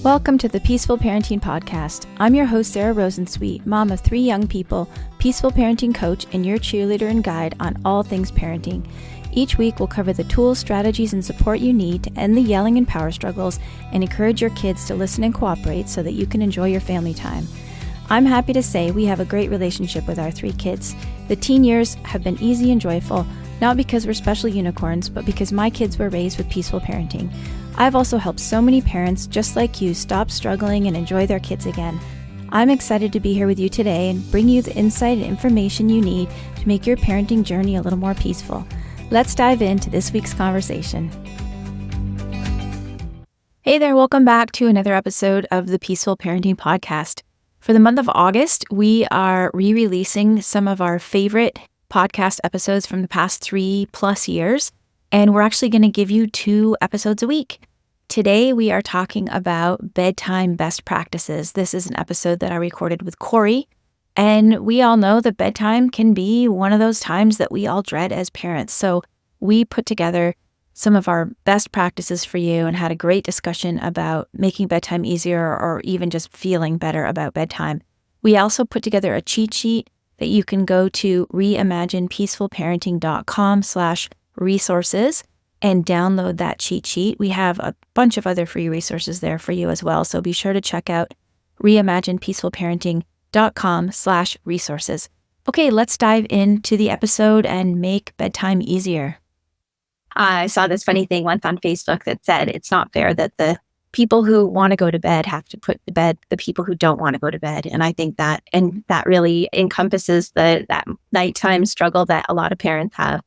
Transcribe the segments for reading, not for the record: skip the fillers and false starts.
Welcome to the Peaceful Parenting Podcast. I'm your host, Sarah Rosensweet, mom of 3 young people, peaceful parenting coach, and your cheerleader and guide on all things parenting. Each week, we'll cover the tools, strategies, and support you need to end the yelling and power struggles and encourage your kids to listen and cooperate so that you can enjoy your family time. I'm happy to say we have a great relationship with our 3 kids. The teen years have been easy and joyful, not because we're special unicorns, but because my kids were raised with peaceful parenting. I've also helped so many parents just like you stop struggling and enjoy their kids again. I'm excited to be here with you today and bring you the insight and information you need to make your parenting journey a little more peaceful. Let's dive into this week's conversation. Hey there, welcome back to another episode of the Peaceful Parenting Podcast. For the month of August, we are re-releasing some of our favorite podcast episodes from the past 3+ years. And we're actually going to give you 2 episodes a week. Today, we are talking about bedtime best practices. This is an episode that I recorded with Corey. And we all know that bedtime can be one of those times that we all dread as parents. So we put together some of our best practices for you and had a great discussion about making bedtime easier or even just feeling better about bedtime. We also put together a cheat sheet that you can go to reimaginepeacefulparenting.com/resources and download that cheat sheet. We have a bunch of other free resources there for you as well. So be sure to check out reimaginepeacefulparenting.com/resources. Okay, let's dive into the episode and make bedtime easier. I saw this funny thing once on Facebook that said it's not fair that the people who want to go to bed have to put to bed the people who don't want to go to bed. And I think that really encompasses that nighttime struggle that a lot of parents have.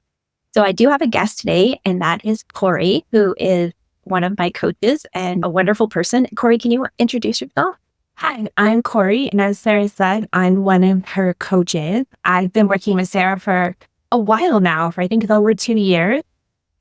So I do have a guest today, and that is Corey, who is one of my coaches and a wonderful person. Corey, can you introduce yourself? Hi, I'm Corey, and as Sarah said, I'm one of her coaches. I've been working with Sarah for a while now, for I think it's over 2 years.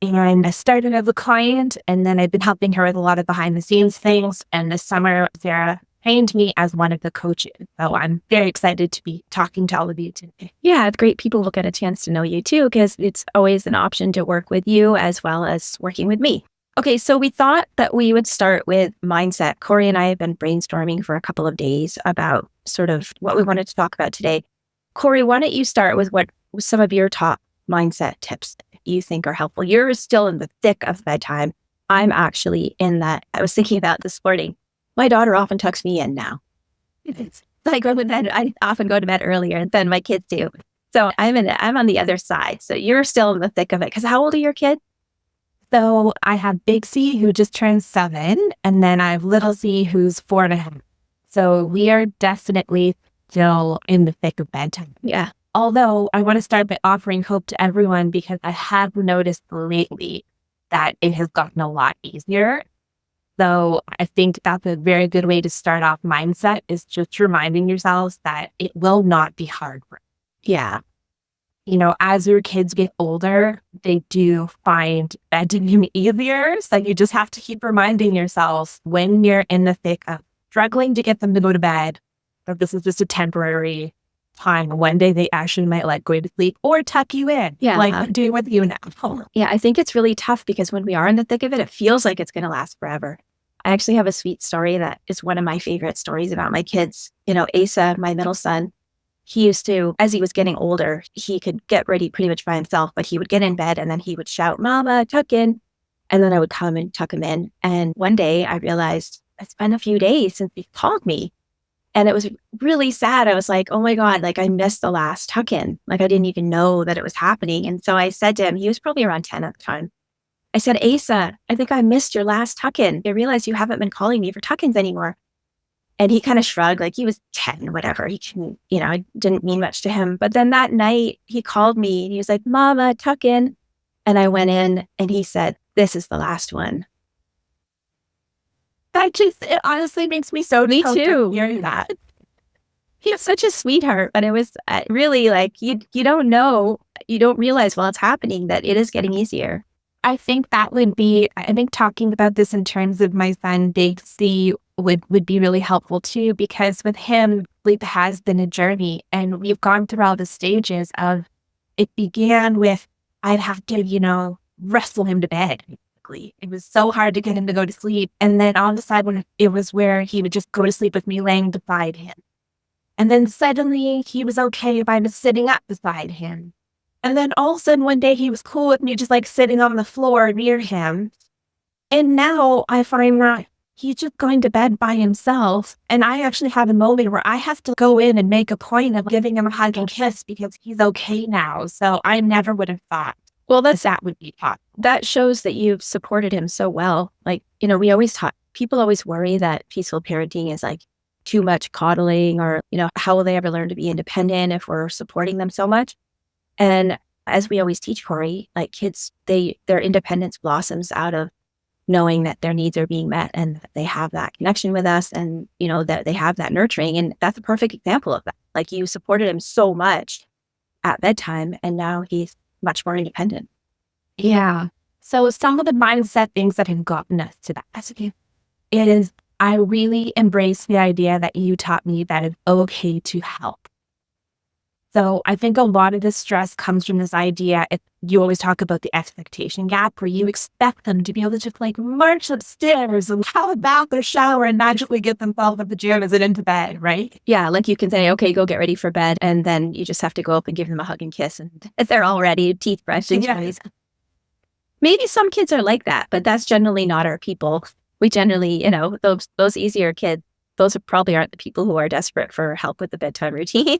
And I started as a client, and then I've been helping her with a lot of behind-the-scenes things. And this summer, Sarah trained me as one of the coaches. So I'm very excited to be talking to all of you today. Yeah, it's great. People will get a chance to know you too, because it's always an option to work with you as well as working with me. Okay, so we thought that we would start with mindset. Corey and I have been brainstorming for a couple of days about sort of what we wanted to talk about today. Corey, why don't you start with what some of your top mindset tips you think are helpful? You're still in the thick of bedtime. I'm actually in that. I was thinking about this morning. My daughter often tucks me in now. I go to bed. I often go to bed earlier than my kids do. So I'm on the other side. So you're still in the thick of it. Because how old are your kids? So I have Big C, who just turned 7, and then I have Little C, who's 4.5. So we are definitely still in the thick of bedtime. Yeah. Although I want to start by offering hope to everyone, because I have noticed lately that it has gotten a lot easier. So I think that's a very good way to start off mindset, is just reminding yourselves that it will not be hard for you. Yeah. You know, as your kids get older, they do find bedtime easier. So you just have to keep reminding yourselves when you're in the thick of struggling to get them to go to bed, that this is just a temporary time. One day they actually might like going to sleep or tuck you in, like doing with you now. Yeah, I think it's really tough because when we are in the thick of it, it feels like it's going to last forever. I actually have a sweet story that is one of my favorite stories about my kids. You know, Asa, my middle son, he used to, as he was getting older, he could get ready pretty much by himself, but he would get in bed and then he would shout, "Mama, tuck in." And then I would come and tuck him in. And one day I realized it's been a few days since he called me. And it was really sad. I was like, oh my God, like I missed the last tuck-in. Like I didn't even know that it was happening. And so I said to him, he was probably around 10 at the time. I said, "Asa, I think I missed your last tuck-in. I realized you haven't been calling me for tuck-ins anymore." And he kind of shrugged, like he was 10, whatever. He couldn't, I didn't mean much to him. But then that night he called me and he was like, "Mama, tuck in." And I went in and he said, "This is the last one." It honestly makes me so Me too. Hearing that. He's such a sweetheart, but it was really like, you don't know, you don't realize while it's happening that it is getting easier. I think talking about this in terms of my son, Big C, would be really helpful too, because with him, sleep has been a journey, and we've gone through all the stages of, it began with, I'd have to, wrestle him to bed. quickly. It was so hard to get him to go to sleep. And then all of a sudden, it was where he would just go to sleep with me laying beside him. And then suddenly he was okay if I was sitting up beside him. And then all of a sudden one day he was cool with me just like sitting on the floor near him. And now I find that he's just going to bed by himself. And I actually have a moment where I have to go in and make a point of giving him a hug and kiss because he's okay now. So I never would have thought Well, that would be possible. that shows that you've supported him so well. Like, people always worry that peaceful parenting is like too much coddling or, how will they ever learn to be independent if we're supporting them so much? And as we always teach Corey, like kids, their independence blossoms out of knowing that their needs are being met and that they have that connection with us and, that they have that nurturing. And that's a perfect example of that. Like you supported him so much at bedtime and now he's much more independent. Yeah. So some of the mindset things that have gotten us to that is I really embrace the idea that you taught me that it's okay to help. So I think a lot of the stress comes from this idea. You always talk about the expectation gap where you expect them to be able to just like march upstairs and have a bath or shower and magically get themselves in pajamas and into bed, right? Yeah, like you can say, okay, go get ready for bed. And then you just have to go up and give them a hug and kiss. And if they're all ready, teeth brushed. Yeah. Maybe some kids are like that, but that's generally not our people. We generally, those easier kids, those probably aren't the people who are desperate for help with the bedtime routine.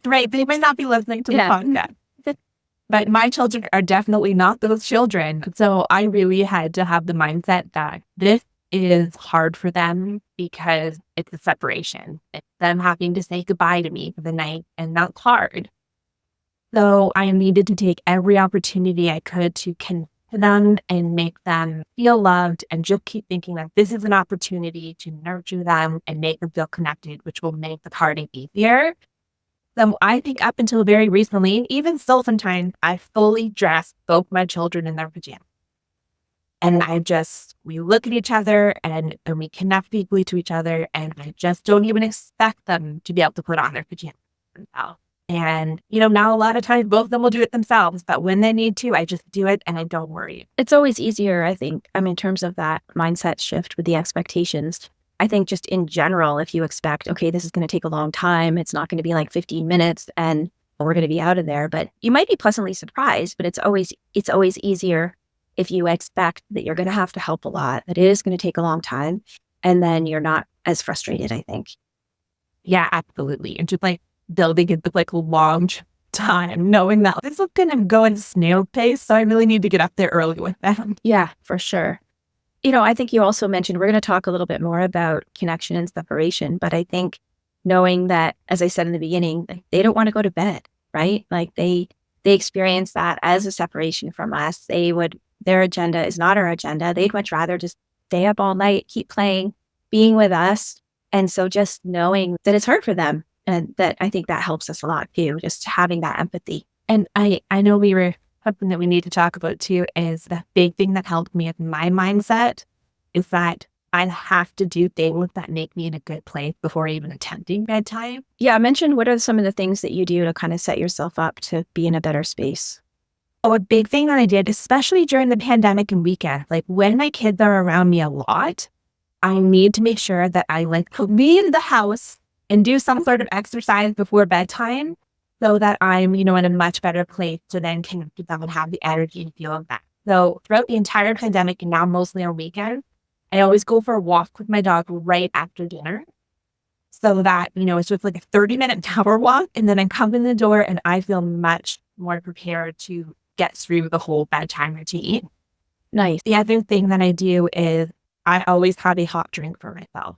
Right. They might not be listening to the podcast. But my children are definitely not those children. So I really had to have the mindset that this is hard for them because it's a separation. It's them having to say goodbye to me for the night, and that's hard. So I needed to take every opportunity I could to connect to them and make them feel loved and just keep thinking that this is an opportunity to nurture them and make them feel connected, which will make the party easier. So I think up until very recently, even still sometimes, I fully dress both my children in their pajamas. And we look at each other and we connect deeply to each other. And I just don't even expect them to be able to put on their pajamas themselves. And, now a lot of times both of them will do it themselves. But when they need to, I just do it and I don't worry. It's always easier, I think, in terms of that mindset shift with the expectations. I think just in general, if you expect, okay, this is going to take a long time, it's not going to be like 15 minutes and we're going to be out of there, but you might be pleasantly surprised, but it's always easier if you expect that you're going to have to help a lot, that it is going to take a long time, and then you're not as frustrated, I think. Yeah, absolutely. And just like building it with like a long time, knowing that this is going to go in snail pace, so I really need to get up there early with them. Yeah, for sure. I think you also mentioned, we're going to talk a little bit more about connection and separation, but I think knowing that, as I said in the beginning, they don't want to go to bed, right? Like they experience that as a separation from us. Their agenda is not our agenda. They'd much rather just stay up all night, keep playing, being with us. And so just knowing that it's hard for them, and that I think that helps us a lot too, just having that empathy. And I know something that we need to talk about too is the big thing that helped me with my mindset is that I have to do things that make me in a good place before even attempting bedtime. Yeah, mention what are some of the things that you do to kind of set yourself up to be in a better space? Oh, a big thing that I did, especially during the pandemic and weekend, like when my kids are around me a lot, I need to make sure that I leave the house and do some sort of exercise before bedtime, so that I'm, in a much better place to then connect with them and have the energy and feel of that. So throughout the entire pandemic and now mostly on weekends, I always go for a walk with my dog right after dinner. So that, it's just like a 30-minute power walk. And then I come in the door and I feel much more prepared to get through the whole bedtime routine. Nice. The other thing that I do is I always have a hot drink for myself.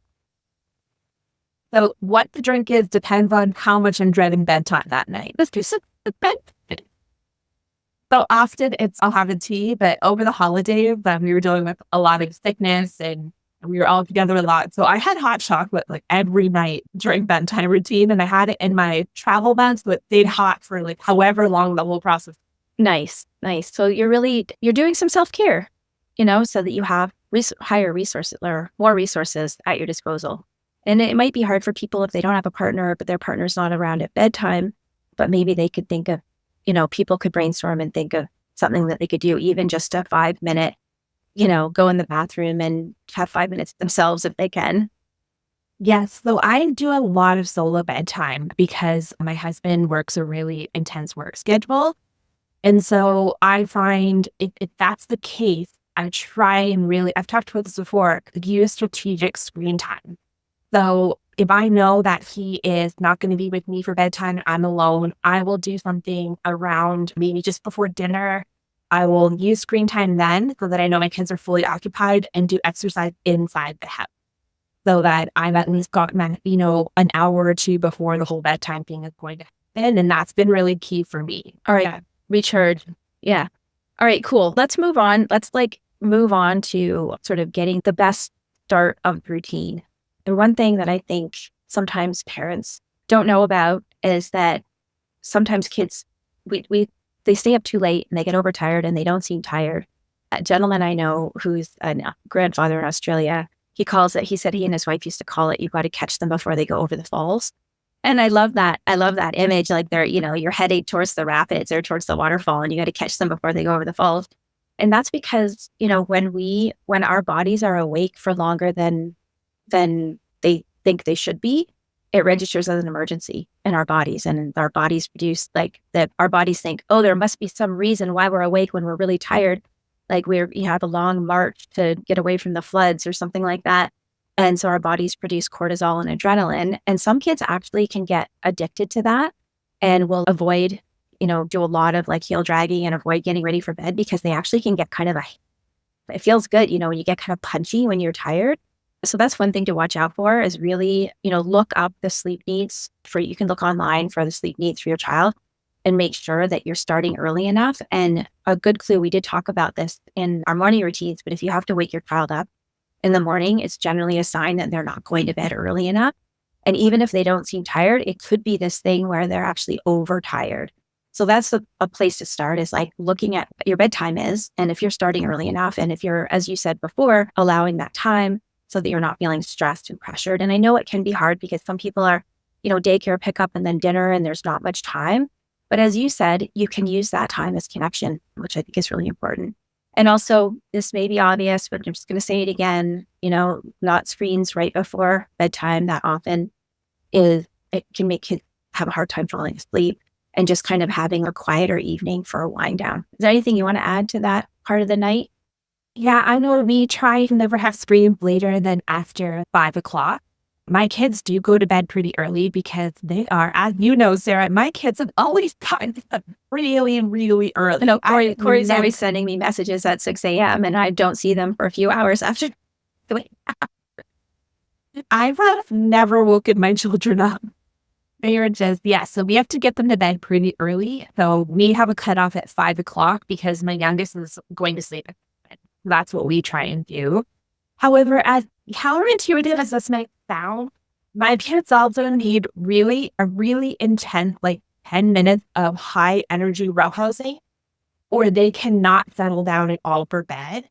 So what the drink is depends on how much I'm dreading bedtime that night. So often I'll have a tea, but over the holidays, we were dealing with a lot of sickness and we were all together a lot. So I had hot chocolate like every night during bedtime routine, and I had it in my travel bag so it stayed hot for like however long the whole process. Nice. So you're doing some self-care, so that you have higher resources or more resources at your disposal. And it might be hard for people if they don't have a partner, but their partner's not around at bedtime, but maybe they could think of, people could brainstorm and think of something that they could do, even just a 5-minute go in the bathroom and have 5 minutes themselves if they can. Yes. So I do a lot of solo bedtime because my husband works a really intense work schedule. And so I find if that's the case, I try and really, I've talked about this before, use strategic screen time. So if I know that he is not going to be with me for bedtime, I'm alone, I will do something around maybe just before dinner. I will use screen time then so that I know my kids are fully occupied and do exercise inside the house so that I've at least gotten that, an hour or two before the whole bedtime thing is going to happen. And that's been really key for me. All right. Yeah. Recharge. Yeah. All right, cool. Let's move on. Let's move on to sort of getting the best start of routine. And one thing that I think sometimes parents don't know about is that sometimes kids, they stay up too late and they get overtired and they don't seem tired. A gentleman I know who's a grandfather in Australia, he said he and his wife used to call it, you've got to catch them before they go over the falls. And I love that. I love that image. Like they're, you're heading towards the rapids or towards the waterfall and you got to catch them before they go over the falls. And that's because, when our bodies are awake for longer than they think they should be, it registers as an emergency in our bodies. And our bodies produce our bodies think, oh, there must be some reason why we're awake when we're really tired. Like you have a long march to get away from the floods or something like that. And so our bodies produce cortisol and adrenaline. And some kids actually can get addicted to that and will avoid, do a lot of heel dragging and avoid getting ready for bed because they actually can get it feels good, when you get kind of punchy when you're tired. So that's one thing to watch out for is really, look up the sleep needs you can look online for the sleep needs for your child and make sure that you're starting early enough. And a good clue, we did talk about this in our morning routines, but if you have to wake your child up in the morning, it's generally a sign that they're not going to bed early enough. And even if they don't seem tired, it could be this thing where they're actually overtired. So that's a place to start is looking at what your bedtime is. And if you're starting early enough, and if you're, as you said before, allowing that time so that you're not feeling stressed and pressured. And I know it can be hard because some people are, daycare pickup and then dinner and there's not much time. But as you said, you can use that time as connection, which I think is really important. And also, this may be obvious, but I'm just going to say it again, not screens right before bedtime that often it can make kids have a hard time falling asleep and just kind of having a quieter evening for a wind down. Is there anything you want to add to that part of the night? Yeah, I know we try to never have screens later than after 5:00. My kids do go to bed pretty early because they are, as you know, Sarah, my kids have always gotten up really, really early. No, Corey's always sending me messages at 6 a.m. and I don't see them for a few hours after. I've never woken my children up. They are just, so we have to get them to bed pretty early. So we have a cutoff at 5:00 because my youngest is going to sleep at bed. That's what we try and do. However, as counterintuitive as this may sound, my kids also need a really intense, 10 minutes of high energy roughhousing, or they cannot settle down at all for bed.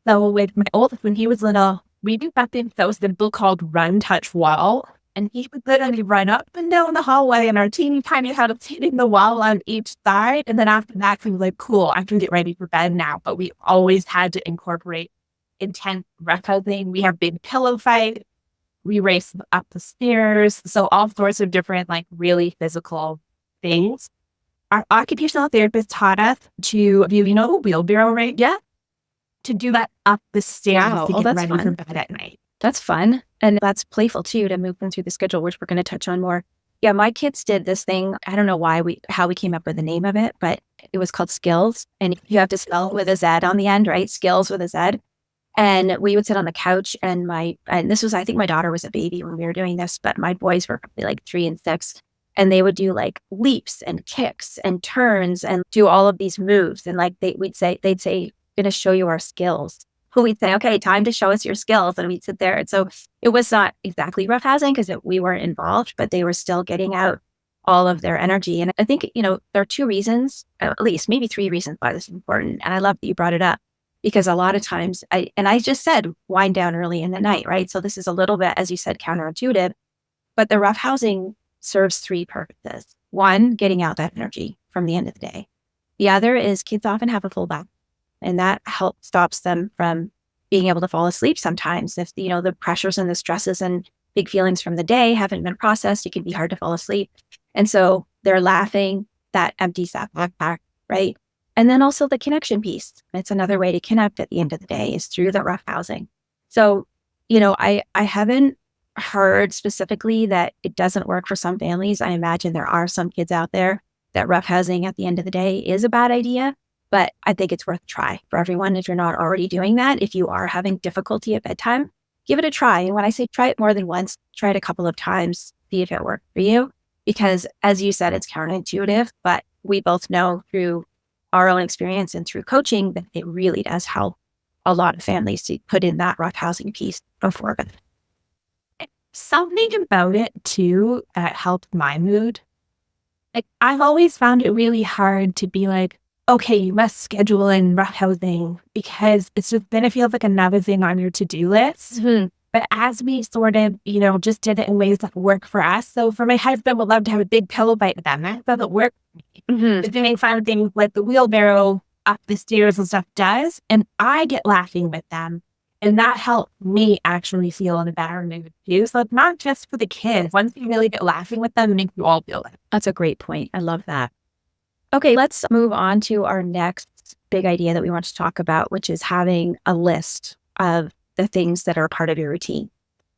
So with my oldest, when he was little, we do something so simple called run, touch, wall. And he would literally run up and down the hallway and our teeny tiny house hitting the wall on each side. And then after that, he was like, cool, I can get ready for bed now. But we always had to incorporate intense roughhousing. We have big pillow fights. We race up the stairs. So all sorts of different, really physical things. Our occupational therapist taught us to do, the wheelbarrow, right? Yeah. To do that up the stairs Wow. to get That's ready fun. for bed at night. That's fun. And that's playful too, to move them through the schedule, which we're going to touch on more. Yeah, my kids did this thing. I don't know how we came up with the name of it, but it was called Skills. And you have to spell it with a Z on the end, right? Skills with a Z. And we would sit on the couch and this was, I think my daughter was a baby when we were doing this, but my boys were probably 3 and 6. And they would do leaps and kicks and turns and do all of these moves. And they'd say, going to show you our skills. We'd say, okay, time to show us your skills. And we'd sit there. And so it was not exactly roughhousing because we weren't involved, but they were still getting out all of their energy. And I think, there are 2 reasons, at least maybe 3 reasons why this is important. And I love that you brought it up because a lot of times I just said wind down early in the night, right? So this is a little bit, as you said, counterintuitive, but the roughhousing serves 3 purposes. 1, getting out that energy from the end of the day. The other is kids often have a full bath. And that stops them from being able to fall asleep sometimes. If, the pressures and the stresses and big feelings from the day haven't been processed, it can be hard to fall asleep. And so they're laughing, that empties that backpack, right? And then also the connection piece. It's another way to connect at the end of the day is through the roughhousing. So, I haven't heard specifically that it doesn't work for some families. I imagine there are some kids out there that roughhousing at the end of the day is a bad idea, but I think it's worth a try for everyone. If you're not already doing that, if you are having difficulty at bedtime, give it a try. And when I say try it more than once, try it a couple of times, see if it worked for you. Because as you said, it's counterintuitive, but we both know through our own experience and through coaching that it really does help a lot of families to put in that roughhousing piece before bed. Something about it too that helped my mood. Like, I've always found it really hard to be like, okay, you must schedule in roughhousing because it's just then it feels like another thing on your to-do list. Mm-hmm. But as we sort of, just did it in ways that work for us. So for my husband, would love to have a big pillow fight with them. That doesn't work for me. Mm-hmm. But doing fun things like the wheelbarrow up the stairs and stuff does. And I get laughing with them. And that helped me actually feel in a better mood too. So it's not just for the kids. Once you really get laughing with them, it makes you all feel better. That's a great point. I love that. Okay, let's move on to our next big idea that we want to talk about, which is having a list of the things that are part of your routine.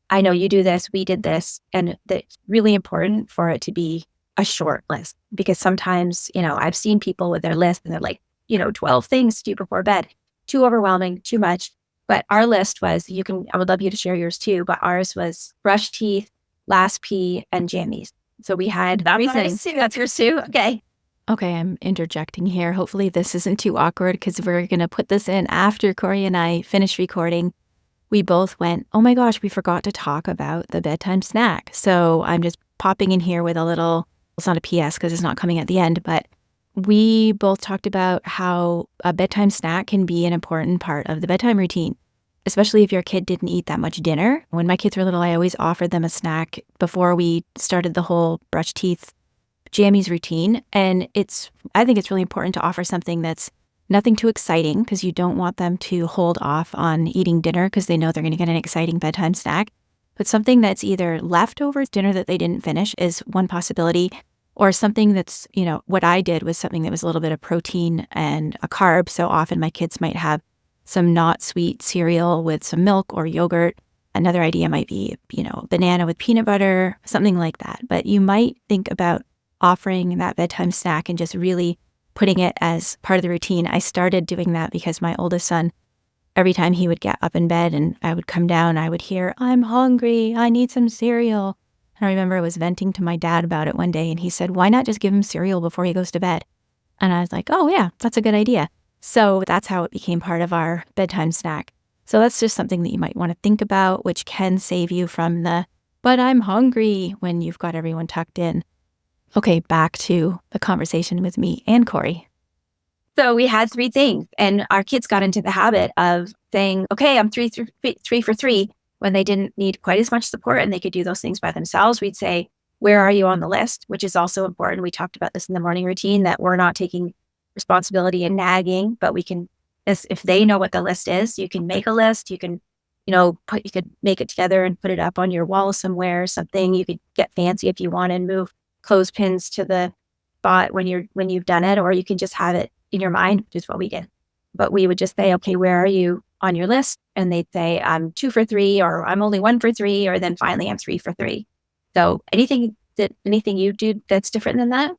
I know you do this, we did this, and it's really important for it to be a short list because sometimes, I've seen people with their list and they're like, 12 things to do before bed. Too overwhelming, too much. But our list was, I would love you to share yours too, but ours was brush teeth, last pee, and jammies. So we had three things. That's yours too? Okay. Okay, I'm interjecting here. Hopefully this isn't too awkward because we're going to put this in after Corey and I finish recording. We both went, oh my gosh, we forgot to talk about the bedtime snack. So I'm just popping in here with a little, it's not a PS because it's not coming at the end, but we both talked about how a bedtime snack can be an important part of the bedtime routine, especially if your kid didn't eat that much dinner. When my kids were little, I always offered them a snack before we started the whole brush teeth jammies routine. And I think it's really important to offer something that's nothing too exciting because you don't want them to hold off on eating dinner because they know they're going to get an exciting bedtime snack. But something that's either leftovers dinner that they didn't finish is one possibility, or something that's, what I did was something that was a little bit of protein and a carb. So often my kids might have some not sweet cereal with some milk or yogurt. Another idea might be, banana with peanut butter, something like that. But you might think about offering that bedtime snack and just really putting it as part of the routine. I started doing that because my oldest son, every time he would get up in bed and I would come down, I would hear, I'm hungry, I need some cereal. And I remember I was venting to my dad about it one day and he said, why not just give him cereal before he goes to bed? And I was like, oh yeah, that's a good idea. So that's how it became part of our bedtime snack. So that's just something that you might want to think about, which can save you from but I'm hungry when you've got everyone tucked in. Okay, back to the conversation with me and Corey. So we had three things and our kids got into the habit of saying, okay, I'm three for three. When they didn't need quite as much support and they could do those things by themselves, we'd say, where are you on the list? Which is also important. We talked about this in the morning routine, that we're not taking responsibility and nagging, but we can, if they know what the list is, you can make a list. You can, you could make it together and put it up on your wall somewhere, something. You could get fancy if you want and move clothespins to the spot when you've done it, or you can just have it in your mind, which is what we did. But we would just say, okay, where are you on your list? And they'd say, I'm 2 for 3, or I'm only 1 for 3, or then finally I'm 3 for 3. So anything you do that's different than that?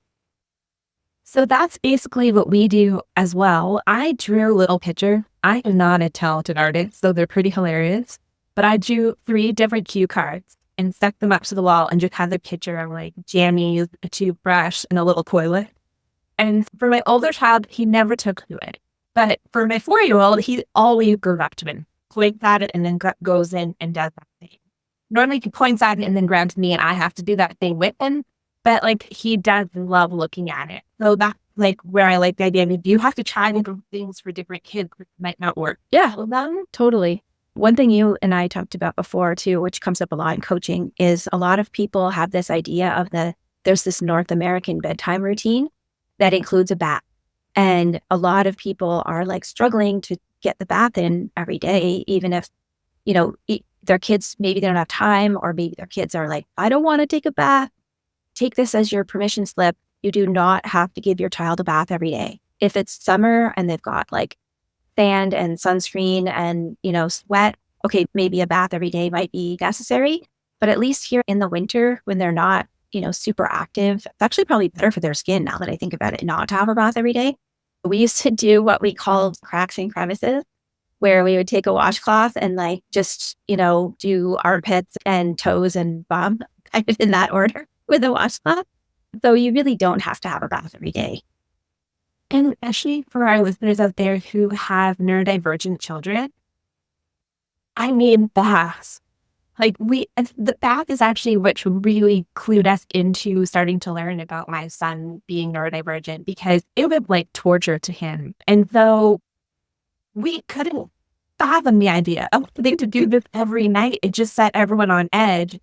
So that's basically what we do as well. I drew a little picture. I am not a talented artist, so they're pretty hilarious. But I drew 3 different cue cards and stuck them up to the wall and just had the picture of like jammies, a toothbrush, and a little toilet. And for my older child, he never took to it. But for my 4-year-old, he always goes up to me, points at it, and then goes in and does that thing. Normally he points at it and then grabs me and I have to do that thing with him. But like he does love looking at it. So that's like where I like the idea of you have to try different things for different kids, which might not work. Yeah, totally. One thing you and I talked about before too, which comes up a lot in coaching, is a lot of people have this idea of there's this North American bedtime routine that includes a bath. And a lot of people are like struggling to get the bath in every day, even if, their kids, maybe they don't have time, or maybe their kids are like, I don't want to take a bath. Take this as your permission slip. You do not have to give your child a bath every day. If it's summer and they've got like sand and sunscreen and, sweat, okay, maybe a bath every day might be necessary. But at least here in the winter, when they're not, super active, it's actually probably better for their skin, now that I think about it, not to have a bath every day. We used to do what we called cracks and crevices, where we would take a washcloth and like just, do armpits and toes and bum, kind of in that order with a washcloth. So you really don't have to have a bath every day. And especially for our listeners out there who have neurodivergent children, I mean, baths. Like the bath is actually what really clued us into starting to learn about my son being neurodivergent, because it was like torture to him. And so we couldn't fathom the idea of having to do this every night. It just set everyone on edge.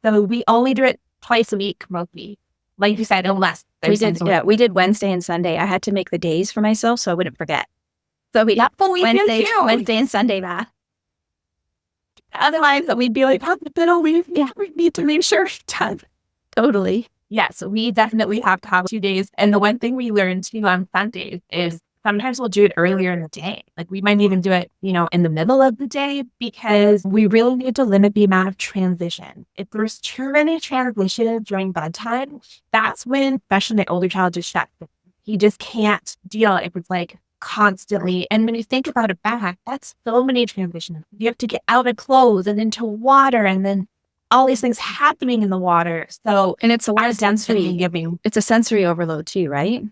So we only do it twice a week, mostly. Like you said, unless we did Wednesday and Sunday. I had to make the days for myself so I wouldn't forget. So we Wednesday and Sunday bath. Otherwise, we'd be like, we need to make sure it's done. Totally. Yeah, so we definitely have to have 2 days. And the one thing we learned too on Sundays is sometimes we'll do it earlier in the day. Like we might even do it, in the middle of the day, because we really need to limit the amount of transition. If there's too many transitions during bedtime, that's when, especially my older child, just shuts down. He just can't deal. It was like constantly. And when you think about it back, that's so many transitions. You have to get out of clothes and into water, and then all these things happening in the water. So, and it's a lot of sensory giving. It's a sensory overload too, right?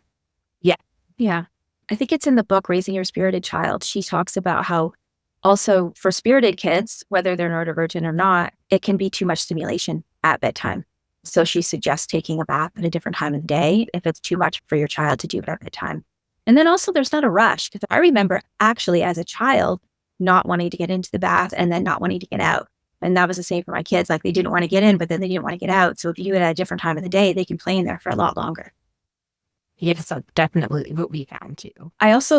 Yeah. Yeah. I think it's in the book, Raising Your Spirited Child. She talks about how also for spirited kids, whether they're neurodivergent or not, it can be too much stimulation at bedtime. So she suggests taking a bath at a different time of the day if it's too much for your child to do it at bedtime. And then also there's not a rush, because I remember actually as a child not wanting to get into the bath and then not wanting to get out. And that was the same for my kids. Like they didn't want to get in, but then they didn't want to get out. So if you do it at a different time of the day, they can play in there for a lot longer. Yes, that's definitely what we found too.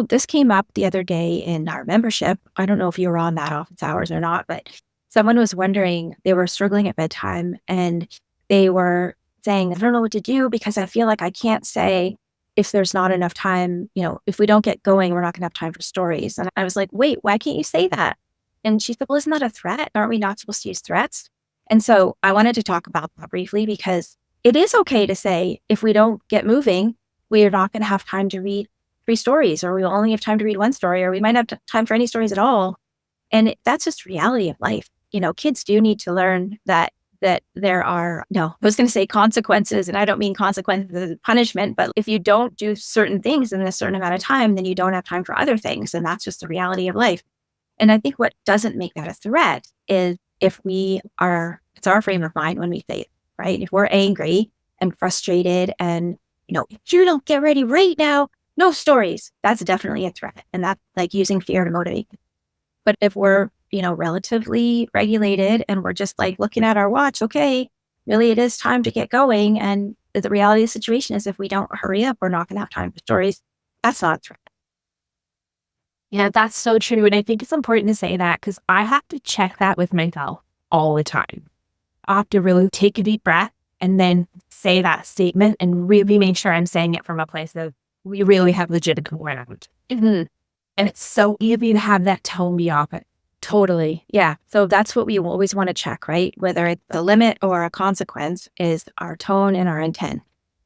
This came up the other day in our membership. I don't know if you were on that office hours or not, but someone was wondering, they were struggling at bedtime and they were saying, I don't know what to do because I feel like I can't say if there's not enough time, if we don't get going, we're not going to have time for stories. And I was like, wait, why can't you say that? And she said, well, isn't that a threat? Aren't we not supposed to use threats? And so I wanted to talk about that briefly, because it is okay to say, if we don't get moving, we are not going to have time to read 3 stories, or we'll only have time to read 1 story, or we might not have time for any stories at all. And that's just reality of life. Kids do need to learn that there are, I was going to say consequences, and I don't mean consequences as punishment, but if you don't do certain things in a certain amount of time, then you don't have time for other things. And that's just the reality of life. And I think what doesn't make that a threat is if it's our frame of mind when we say it, right? If we're angry and frustrated and, if you don't get ready right now, no stories, that's definitely a threat. And that's like using fear to motivate. But if we're, relatively regulated and we're just like looking at our watch, okay, really it is time to get going. And the reality of the situation is if we don't hurry up, we're not going to have time for stories. That's not a threat. Yeah, that's so true. And I think it's important to say that, because I have to check that with myself all the time. I have to really take a deep breath and then say that statement and really make sure I'm saying it from a place of, we really have legitimate ground. Mm-hmm. And it's so easy to have that tone be off it. Totally. Yeah. So that's what we always want to check, right? Whether it's a limit or a consequence, is our tone and our intent.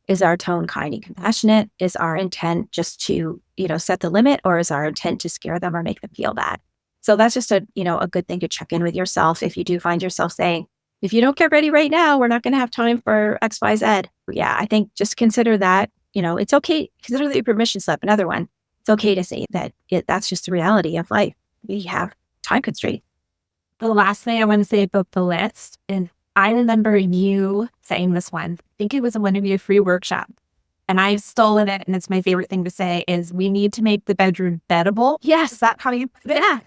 Is our tone kind and compassionate? Is our intent just to, set the limit, or is our intent to scare them or make them feel bad? So that's just a good thing to check in with yourself. If you do find yourself saying, if you don't get ready right now, we're not going to have time for X, Y, Z. Yeah. I think just consider that, it's okay. Consider the permission slip, another one. It's okay to say that that's just the reality of life. We have time constraint. The last thing I want to say about the list is, I remember you saying this one. I think it was in one of your free workshops, and I've stolen it. And it's my favorite thing to say is, we need to make the bedroom beddable. Yes. Is that how you put it? Yeah.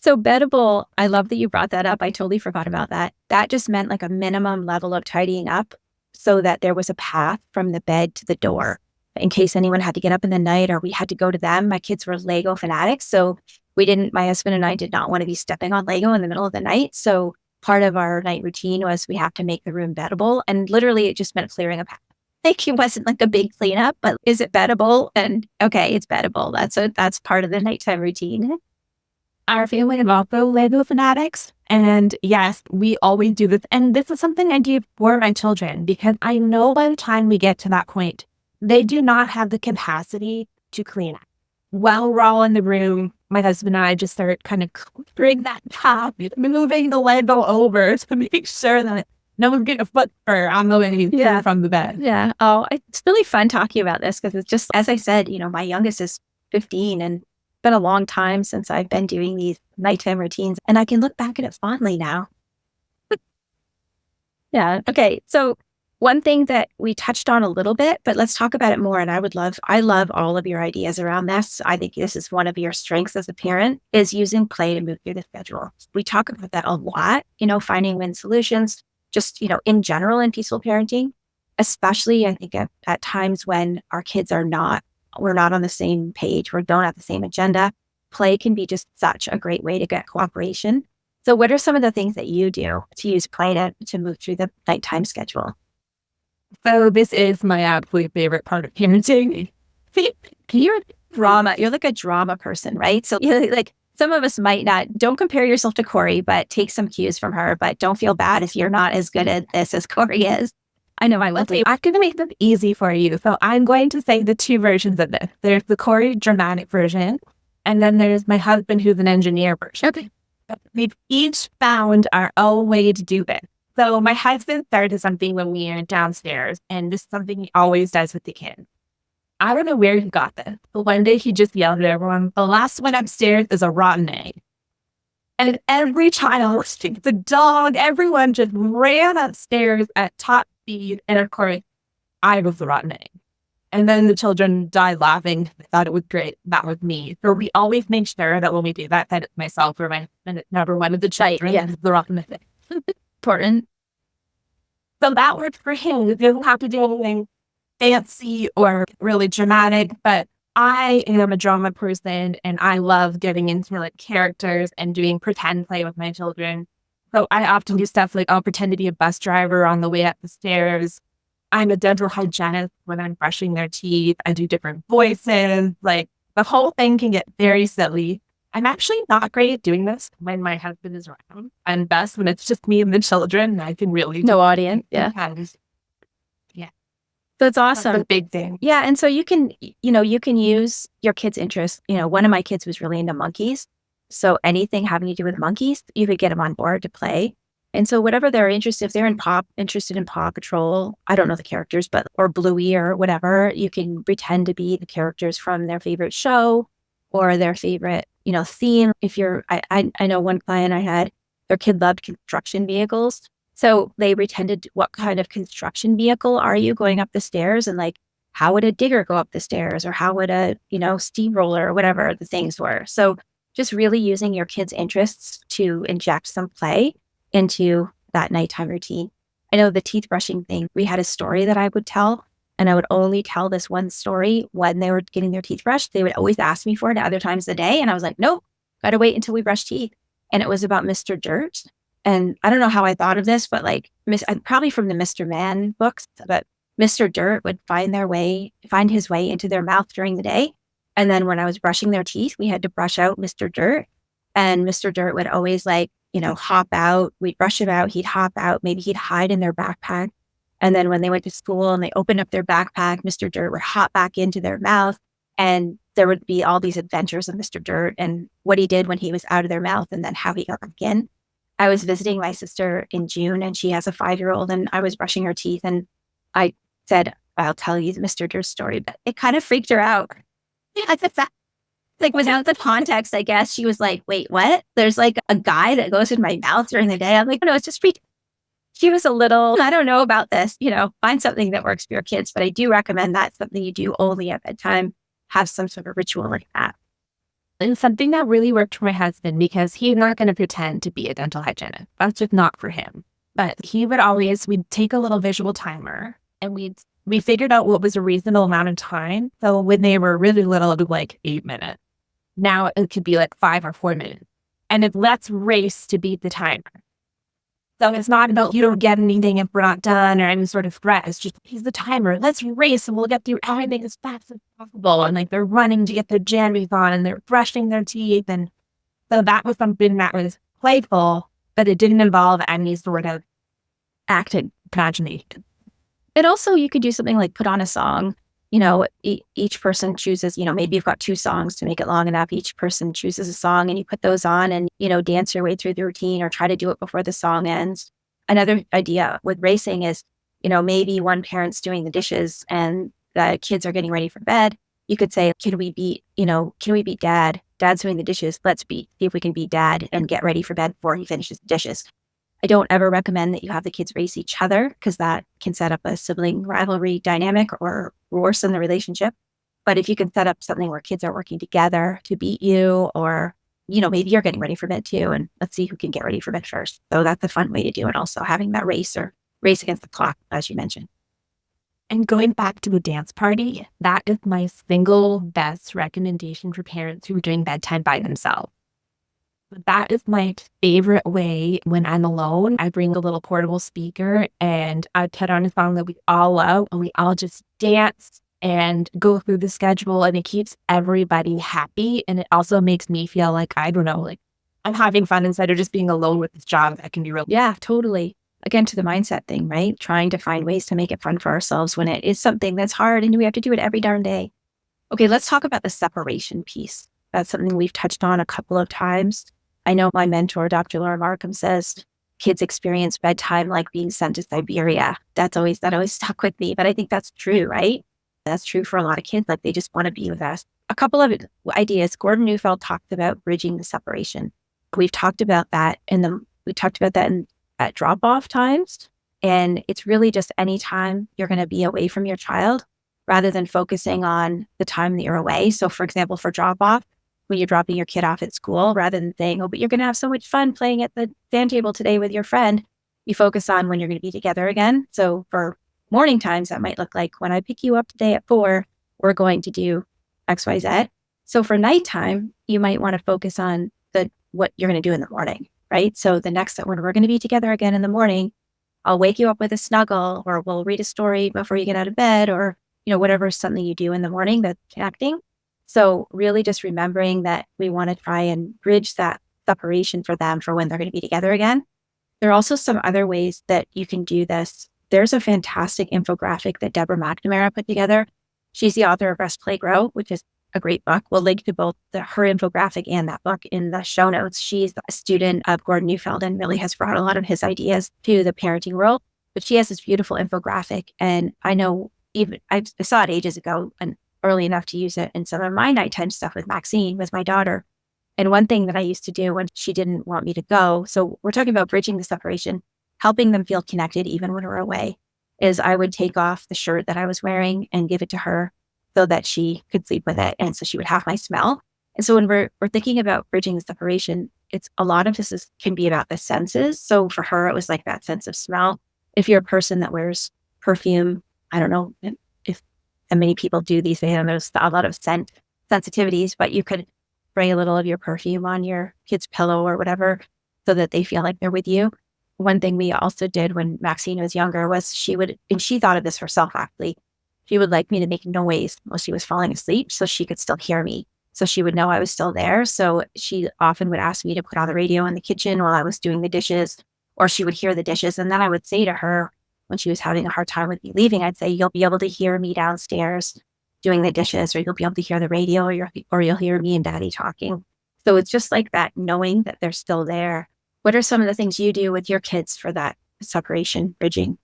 So beddable, I love that you brought that up. I totally forgot about that. That just meant like a minimum level of tidying up so that there was a path from the bed to the door. in case anyone had to get up in the night or we had to go to them. My kids were Lego fanatics. So my husband and I did not want to be stepping on Lego in the middle of the night. So part of our night routine was we have to make the room bettable. And literally it just meant clearing a path. Like it wasn't like a big cleanup, but is it bettable? And okay, it's bettable. That's part of the nighttime routine. Our family is also Lego fanatics. And yes, we always do this. And this is something I do for my children because I know by the time we get to that point, they do not have the capacity to clean up. While we're all in the room, my husband and I just start kind of clearing that top, moving the Lego over to make sure that no one's getting a foot fur on the way from the bed. Yeah. Oh, it's really fun talking about this because it's just, as I said, my youngest is 15 and it's been a long time since I've been doing these nighttime routines and I can look back at it fondly now. Yeah. Okay. So one thing that we touched on a little bit, but let's talk about it more. And I love all of your ideas around this. I think this is one of your strengths as a parent is using play to move through the schedule. We talk about that a lot, finding win solutions, just, in general in peaceful parenting, especially I think at times when our kids we're not on the same page, we don't have the same agenda. Play can be just such a great way to get cooperation. So what are some of the things that you do to use play to move through the nighttime schedule? So this is my absolute favorite part of parenting. You're like a drama person, right? So like some of us don't compare yourself to Corey, but take some cues from her, but don't feel bad if you're not as good at this as Corey is. I know I love it. I'm going to make them easy for you. So I'm going to say the two versions of this. There's the Corey dramatic version, and then there's my husband who's an engineer version. Okay. We've each found our own way to do this. So my husband started something when we were downstairs, and this is something he always does with the kids. I don't know where he got this, but one day he just yelled at everyone, "The last one upstairs is a rotten egg." And every child, the dog, everyone just ran upstairs at top speed. And of course, I was the rotten egg. And then the children died laughing. They thought it was great. That was me. So we always make sure that when we do that it's myself or my husband. It's never one of the children. Yeah. The rotten egg. Important. So that worked for him. It doesn't have to do anything fancy or really dramatic, but I am a drama person and I love getting into like characters and doing pretend play with my children. So I often do stuff like I'll pretend to be a bus driver on the way up the stairs. I'm a dental hygienist when I'm brushing their teeth. I do different voices. Like the whole thing can get very silly. I'm actually not great at doing this when my husband is around. I'm best when it's just me and the children and I can really no audience. Yeah. That's awesome. That's a big thing. Yeah. And so you can use your kids' interests. One of my kids was really into monkeys. So anything having to do with monkeys, you could get them on board to play. And so whatever they're interested, if they're interested in Paw Patrol, I don't know the characters, or Bluey or whatever, you can pretend to be the characters from their favorite show or their favorite, theme. I know one client I had, their kid loved construction vehicles. So they pretended, what kind of construction vehicle are you going up the stairs? And like, how would a digger go up the stairs? Or how would a, steamroller or whatever the things were? So just really using your kids' interests to inject some play into that nighttime routine. I know the teeth brushing thing, we had a story that I would tell, and I would only tell this one story when they were getting their teeth brushed. They would always ask me for it at other times of the day. And I was like, nope, got to wait until we brush teeth. And it was about Mr. Dirt. And I don't know how I thought of this, but like probably from the Mr. Man books, but Mr. Dirt would find his way into their mouth during the day. And then when I was brushing their teeth, we had to brush out Mr. Dirt. And Mr. Dirt would always hop out. We'd brush him out. He'd hop out. Maybe he'd hide in their backpack. And then when they went to school and they opened up their backpack, Mr. Dirt would hop back into their mouth. And there would be all these adventures of Mr. Dirt and what he did when he was out of their mouth and then how he got back in. I was visiting my sister in June and she has a 5-year-old and I was brushing her teeth and I said, I'll tell you the Mr. Dirt story, but it kind of freaked her out. Yeah, like without the context, I guess she was like, wait, what? There's like a guy that goes in my mouth during the day. I'm like, no, it's just she was a little, I don't know about this, find something that works for your kids, but I do recommend that's something you do only at bedtime, have some sort of ritual like that. And something that really worked for my husband because he's not going to pretend to be a dental hygienist. That's just not for him. But we'd take a little visual timer and we'd we figured out what was a reasonable amount of time. So when they were really little, it was like 8 minutes. Now it could be like 5 or 4 minutes. And let's race to beat the timer. So it's not about you don't get anything if we're not done or any sort of threat. It's just, he's the timer. Let's race and we'll get through everything as fast as possible. And like they're running to get their jammies on and they're brushing their teeth. And so that was something that was playful, but it didn't involve any sort of acting imagination. And also you could do something like put on a song. Each person chooses, maybe you've got 2 songs to make it long enough. Each person chooses a song and you put those on and, dance your way through the routine or try to do it before the song ends. Another idea with racing is, maybe one parent's doing the dishes and the kids are getting ready for bed. You could say, can we beat dad? Dad's doing the dishes. Let's see if we can beat dad and get ready for bed before he finishes the dishes. I don't ever recommend that you have the kids race each other because that can set up a sibling rivalry dynamic or worsen the relationship. But if you can set up something where kids are working together to beat you or, maybe you're getting ready for bed too, and let's see who can get ready for bed first. So that's a fun way to do it. Also having that race against the clock, as you mentioned. And going back to the dance party, that is my single best recommendation for parents who are doing bedtime by themselves. That is my favorite way when I'm alone. I bring a little portable speaker and I put on a song that we all love and we all just dance and go through the schedule, and it keeps everybody happy. And it also makes me feel like, I don't know, like I'm having fun instead of just being alone with this job that can be really. Yeah, totally. Again, to the mindset thing, right? Trying to find ways to make it fun for ourselves when it is something that's hard and we have to do it every darn day. Okay, let's talk about the separation piece. That's something we've touched on a couple of times. I know my mentor, Dr. Laura Markham, says kids experience bedtime like being sent to Siberia. That always stuck with me, but I think that's true, right? That's true for a lot of kids. Like they just want to be with us. A couple of ideas. Gordon Neufeld talked about bridging the separation. We've talked about that at drop-off times. And it's really just any time you're going to be away from your child rather than focusing on the time that you're away. So for example, for drop-off, when you're dropping your kid off at school, rather than saying, oh, but you're going to have so much fun playing at the sand table today with your friend, you focus on when you're going to be together again. So for morning times, that might look like when I pick you up today at 4, we're going to do X, Y, Z. So for nighttime, you might want to focus on what you're going to do in the morning, right? So the next when we're going to be together again in the morning, I'll wake you up with a snuggle, or we'll read a story before you get out of bed, or whatever is something you do in the morning that's connecting. So really just remembering that we want to try and bridge that separation for them for when they're going to be together again. There are also some other ways that you can do this. There's a fantastic infographic that Deborah McNamara put together. She's the author of Rest, Play, Grow, which is a great book. We'll link to both her infographic and that book in the show notes. She's a student of Gordon Neufeld and really has brought a lot of his ideas to the parenting world. But she has this beautiful infographic. And I know I saw it ages ago and early enough to use it in some of my nighttime stuff with Maxine, with my daughter. And one thing that I used to do when she didn't want me to go, so we're talking about bridging the separation, helping them feel connected even when we're away, is I would take off the shirt that I was wearing and give it to her so that she could sleep with it. And so she would have my smell. And so when we're thinking about bridging the separation, it's a lot of this can be about the senses. So for her, it was like that sense of smell. If you're a person that wears perfume, I don't know and many people do these days, and there's a lot of scent sensitivities, but you could spray a little of your perfume on your kid's pillow or whatever so that they feel like they're with you. One thing we also did when Maxine was younger was and she thought of this herself actually, she would like me to make noise while she was falling asleep so she could still hear me. So she would know I was still there. So she often would ask me to put on the radio in the kitchen while I was doing the dishes, or she would hear the dishes. And then I would say to her, when she was having a hard time with me leaving, I'd say, you'll be able to hear me downstairs doing the dishes, or you'll be able to hear the radio, or you'll hear me and Daddy talking. So it's just like that, knowing that they're still there. What are some of the things you do with your kids for that separation bridging?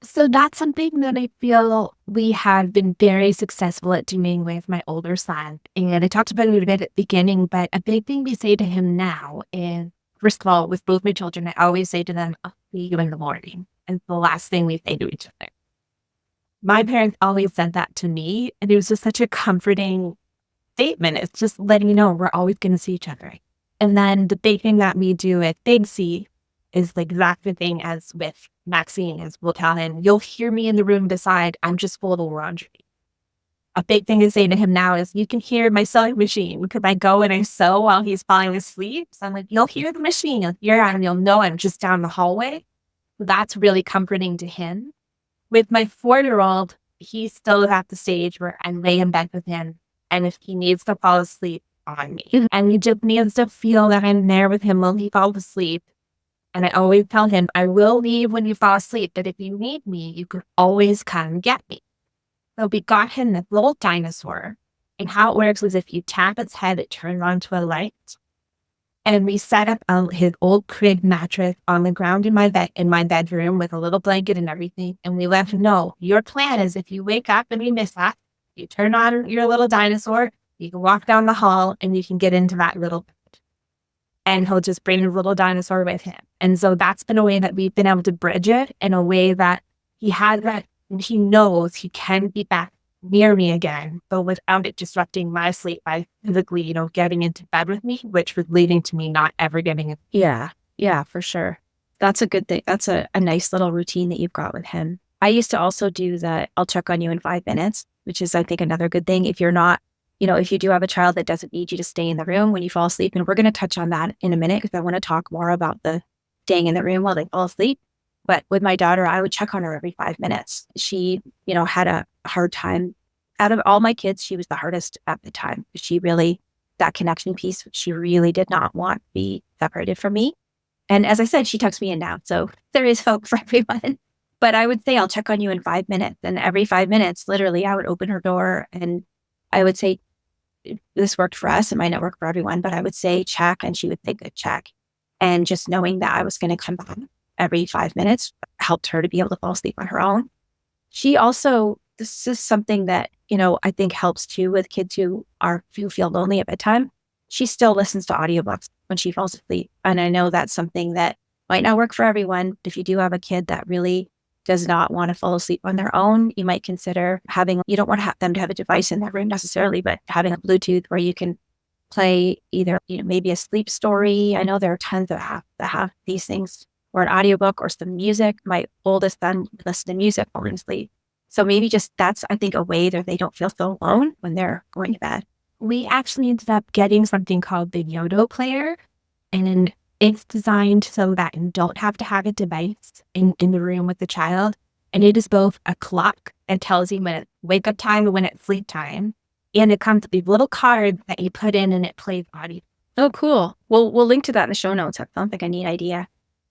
So that's something that I feel we have been very successful at doing with my older son. And I talked about it a bit at the beginning, but a big thing we say to him now is, first of all, with both my children, I always say to them, I'll see you in the morning. And the last thing we say to each other. My parents always said that to me, and it was just such a comforting statement. It's just letting you know we're always going to see each other. And then the big thing that we do at Big C is the exact thing as with Maxine, is we'll tell him, you'll hear me in the room beside, I'm just full of laundry. A big thing to say to him now is, you can hear my sewing machine, because I go and I sew while he's falling asleep. So I'm like, you'll hear the machine, you'll hear it, and you'll know I'm just down the hallway. That's really comforting to him. With my 4-year-old, he's still at the stage where I lay in bed with him, and if he needs to fall asleep, on me. And he just needs to feel that I'm there with him while he falls asleep. And I always tell him, I will leave when you fall asleep, but if you need me, you can always come get me. So we got him this little dinosaur. And how it works is if you tap its head, it turns on to a light. And we set up his old crib mattress on the ground in my bedroom with a little blanket and everything. And we let him know, your plan is if you wake up and you miss that, you turn on your little dinosaur, you can walk down the hall and you can get into that little bed. And he'll just bring his little dinosaur with him. And so that's been a way that we've been able to bridge it in a way that he has that, and he knows he can be back near me again, but without it disrupting my sleep by physically, getting into bed with me, which was leading to me not ever getting it. Yeah, for sure. That's a good thing. That's a nice little routine that you've got with him. I used to also do that. I'll check on you in 5 minutes, which is, I think, another good thing. If you're not, if you do have a child that doesn't need you to stay in the room when you fall asleep, and we're going to touch on that in a minute because I want to talk more about the staying in the room while they fall asleep. But with my daughter, I would check on her every 5 minutes. She, had a hard time. Out of all my kids, she was the hardest at the time. She really, that connection piece, she really did not want to be separated from me. And as I said, she tucks me in now. So there is hope for everyone. But I would say, I'll check on you in 5 minutes. And every 5 minutes, literally, I would open her door and I would say, this worked for us. It might not work for everyone, but I would say check, and she would say good check. And just knowing that I was going to come back every 5 minutes helped her to be able to fall asleep on her own. She also, this is something that, I think helps too with kids who feel lonely at bedtime. She still listens to audiobooks when she falls asleep. And I know that's something that might not work for everyone. But if you do have a kid that really does not want to fall asleep on their own, you might consider you don't want them to have a device in their room necessarily, but having a Bluetooth where you can play either, maybe a sleep story. I know there are tons that have these things, or an audiobook or some music. My oldest son listens to music while in sleep. So maybe just that's, I think, a way that they don't feel so alone when they're going to bed. We actually ended up getting something called the Yodo player, and it's designed so that you don't have to have a device in the room with the child. And it is both a clock that tells you when it's wake up time and when it's sleep time. And it comes with these little cards that you put in and it plays audio. Oh, cool. We'll link to that in the show notes. That sounds like a neat idea.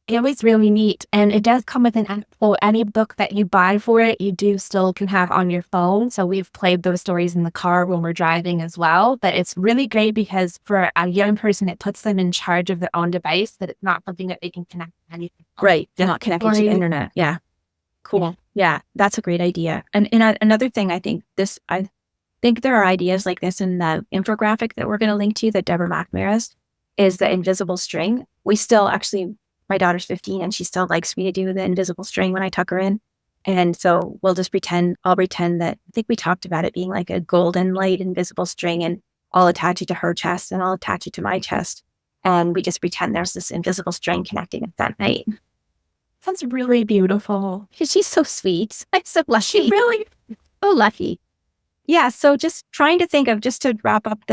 It was really neat. And it does come with an app. For any book that you buy for it, you do still can have on your phone. So we've played those stories in the car when we're driving as well. But it's really great because for a young person, it puts them in charge of their own device, that it's not something that they can connect to anything. Right. They're not connected to the internet. Yeah. Cool. Yeah. That's a great idea. And another thing, I think there are ideas like this in the infographic that we're going to link to that Deborah McNamara is the invisible string. We still my daughter's 15 and she still likes me to do the invisible string when I tuck her in. And so I'll pretend that, I think we talked about it being like a golden light invisible string, and I'll attach it to her chest and I'll attach it to my chest. And we just pretend there's this invisible string connecting us that night. That's really beautiful. She's so sweet. I'm so lucky. She really so lucky. Yeah. So just trying to think of, just to wrap up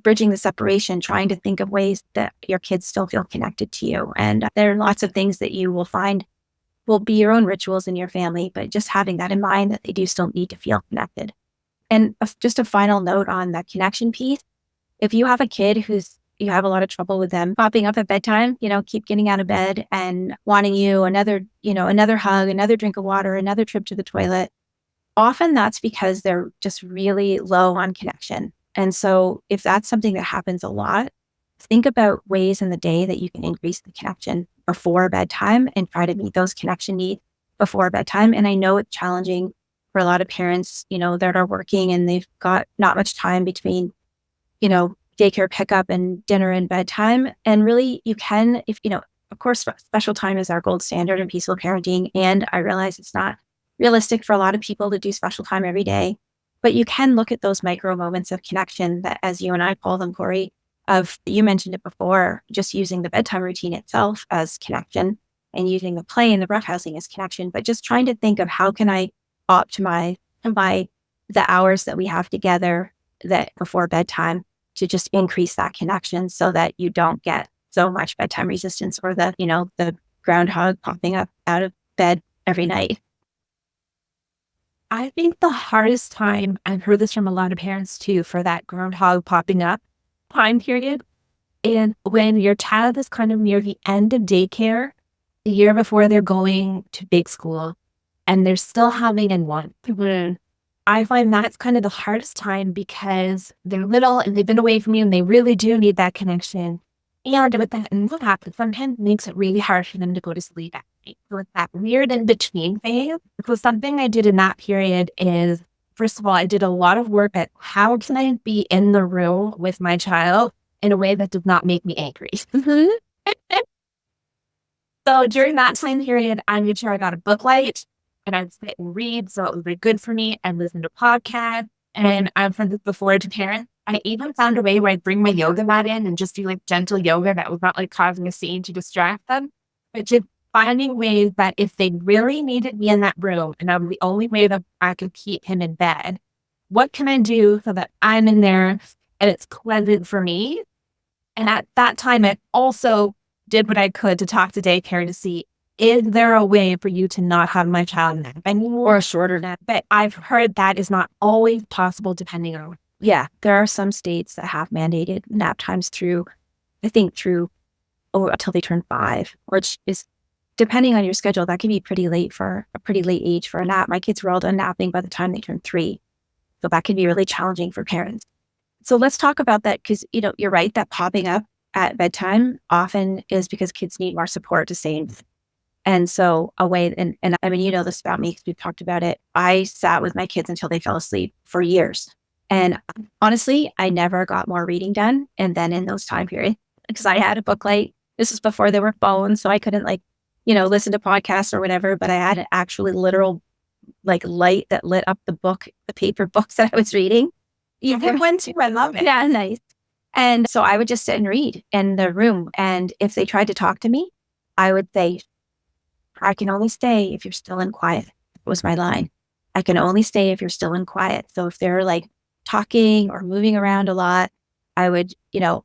bridging the separation, trying to think of ways that your kids still feel connected to you. And there are lots of things that you will find will be your own rituals in your family, but just having that in mind that they do still need to feel connected. And just a final note on the connection piece. If you have a kid you have a lot of trouble with them popping up at bedtime, keep getting out of bed and wanting you another hug, another drink of water, another trip to the toilet, often that's because they're just really low on connection. And so if that's something that happens a lot, think about ways in the day that you can increase the connection before bedtime and try to meet those connection needs before bedtime. And I know it's challenging for a lot of parents, that are working and they've got not much time between, daycare pickup and dinner and bedtime. And really you can, of course, special time is our gold standard in peaceful parenting. And I realize it's not realistic for a lot of people to do special time every day. But you can look at those micro moments of connection that, as you and I call them, Corey, you mentioned it before, just using the bedtime routine itself as connection and using the play and the roughhousing as connection, but just trying to think of how can I optimize the hours that we have together that before bedtime to just increase that connection so that you don't get so much bedtime resistance or the groundhog popping up out of bed every night. I think the hardest time, I've heard this from a lot of parents too, for that groundhog popping up time period, and when your child is kind of near the end of daycare, the year before they're going to big school, and they're still having and want. I find that's kind of the hardest time because they're little and they've been away from you and they really do need that connection. And what happens sometimes makes it really hard for them to go to sleep at night. So it's that weird in between phase. So something I did in that period is, first of all, I did a lot of work at how can I be in the room with my child in a way that does not make me angry. So during that time period, I made sure I got a book light and I'd sit and read. So it was very good for me and listen to podcasts. And I've said this before to parents. I even found a way where I'd bring my yoga mat in and just do like gentle yoga that was not like causing a scene to distract them, but just finding ways that if they really needed me in that room and I'm the only way that I could keep him in bed, what can I do so that I'm in there and it's pleasant for me? And at that time, I also did what I could to talk to daycare to see, is there a way for you to not have my child nap anymore? Or a shorter nap. But I've heard that is not always possible depending on. Yeah, there are some states that have mandated nap times through until they turn 5, which is, depending on your schedule, that can be pretty late for a pretty late age for a nap. My kids were all done napping by the time they turned 3. So that can be really challenging for parents. So let's talk about that because, you're right, that popping up at bedtime often is because kids need more support to stay in. And so a way, and I mean, this about me because we've talked about it. I sat with my kids until they fell asleep for years. And honestly, I never got more reading done. And then in those time periods, because I had a book light, this was before there were phones. So I couldn't listen to podcasts or whatever, but I had an actually literal light that lit up the paper books that I was reading. You did one too. I love it. Yeah, nice. And so I would just sit and read in the room. And if they tried to talk to me, I would say, I can only stay if you're still and quiet. Was my line. I can only stay if you're still and quiet. So if they're talking or moving around a lot, I would,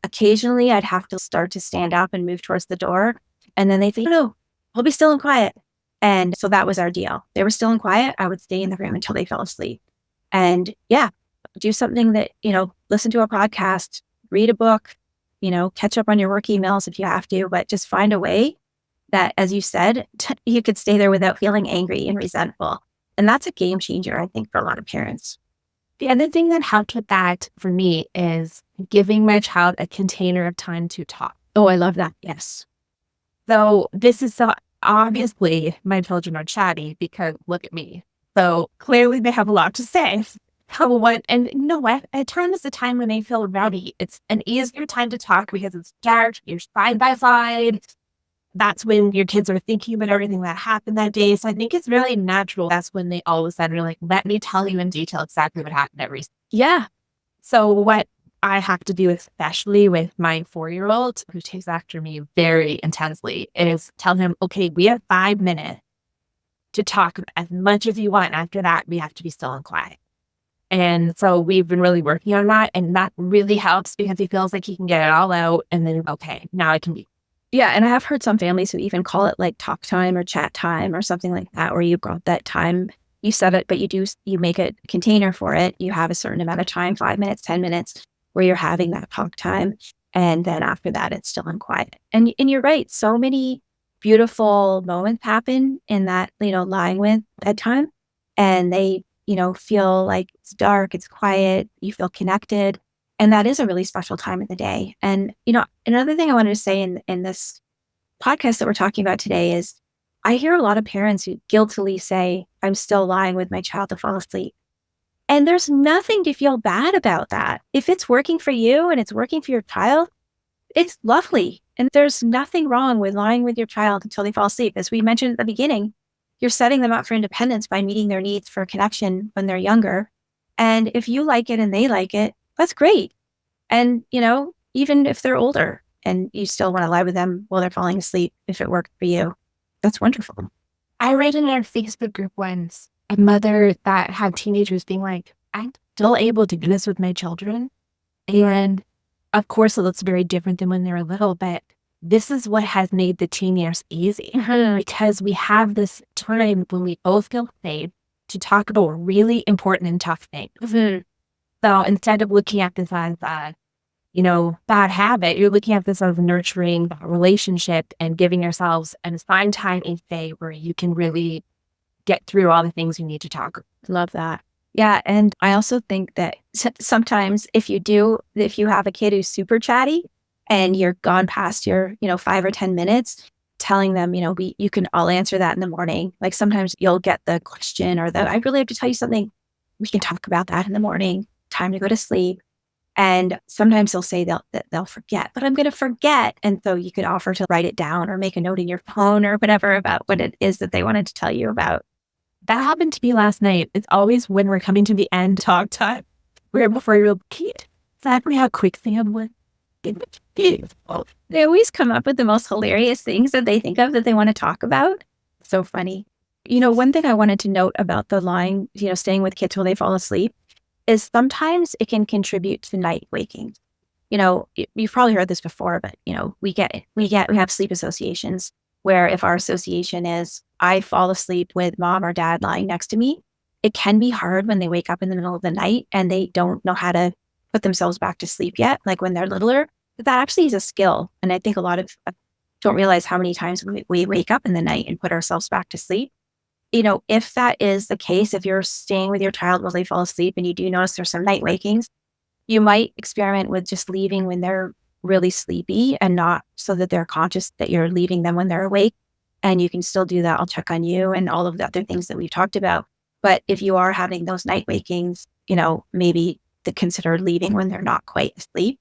occasionally I'd have to start to stand up and move towards the door. And then they'd say, no, I'll be still and quiet. And so that was our deal. They were still and quiet. I would stay in the room until they fell asleep. And yeah, do something that, listen to a podcast, read a book, catch up on your work emails if you have to, but just find a way that, as you said, you could stay there without feeling angry and resentful. And that's a game changer, I think, for a lot of parents. The other thing that helped with that for me is giving my child a container of time to talk. Oh, I love that. Yes. So this is obviously my children are chatty because look at me. So clearly they have a lot to say. And you know what? At times is the time when they feel rowdy. It's an easier time to talk because it's dark, you're side by side. That's when your kids are thinking about everything that happened that day. So I think it's really natural. That's when they all of a sudden are like, let me tell you in detail exactly what happened every. Yeah. So what I have to do, especially with my 4-year-old who takes after me very intensely, is tell him, okay, we have 5 minutes to talk as much as you want. After that, we have to be still and quiet. And so we've been really working on that. And that really helps because he feels like he can get it all out. And then, okay, now I can be. Yeah. And I have heard some families who even call it talk time or chat time or something like that, where you've got that time, you set it, but you make a container for it. You have a certain amount of time, 5 minutes, 10 minutes, where you're having that talk time. And then after that, it's still and quiet. And you're right. So many beautiful moments happen in that, lying with bedtime. And they, feel like it's dark, it's quiet, you feel connected. And that is a really special time of the day. And, another thing I wanted to say in this podcast that we're talking about today is I hear a lot of parents who guiltily say, I'm still lying with my child to fall asleep. And there's nothing to feel bad about that. If it's working for you and it's working for your child, it's lovely. And there's nothing wrong with lying with your child until they fall asleep. As we mentioned at the beginning, you're setting them up for independence by meeting their needs for connection when they're younger. And if you like it and they like it, that's great. And, even if they're older and you still want to lie with them while they're falling asleep, if it worked for you, that's wonderful. I read in our Facebook group once a mother that had teenagers being like, I'm still able to do this with my children. And of course, it looks very different than when they were little, but this is what has made the teen years easy because we have this time when we both feel safe to talk about really important and tough things. So instead of looking at this as bad habit, you're looking at this as nurturing a relationship and giving yourselves an assigned time each day where you can really get through all the things you need to talk about. Love that. Yeah. And I also think that sometimes if you have a kid who's super chatty and you're gone past your, 5 or 10 minutes, telling them, I'll answer that in the morning. Like sometimes you'll get the question or I really have to tell you something. We can talk about that in the morning. Time to go to sleep. And sometimes they'll say they'll forget, but I'm going to forget. And so you could offer to write it down or make a note in your phone or whatever about what it is that they wanted to tell you about. That happened to me last night. It's always when we're coming to the end talk time, where before you're kid, exactly how quick Sam went. They always come up with the most hilarious things that they think of that they want to talk about. So funny. One thing I wanted to note about the lying, staying with kids while they fall asleep is sometimes it can contribute to night waking. You've probably heard this before, but we have sleep associations where if our association is I fall asleep with mom or dad lying next to me, it can be hard when they wake up in the middle of the night and they don't know how to put themselves back to sleep yet, like when they're littler. But that actually is a skill. And I think a lot of don't realize how many times we wake up in the night and put ourselves back to sleep. If that is the case, if you're staying with your child while they fall asleep and you do notice there's some night wakings, you might experiment with just leaving when they're really sleepy and not so that they're conscious that you're leaving them when they're awake. And you can still do that. I'll check on you and all of the other things that we've talked about. But if you are having those night wakings, maybe to consider leaving when they're not quite asleep.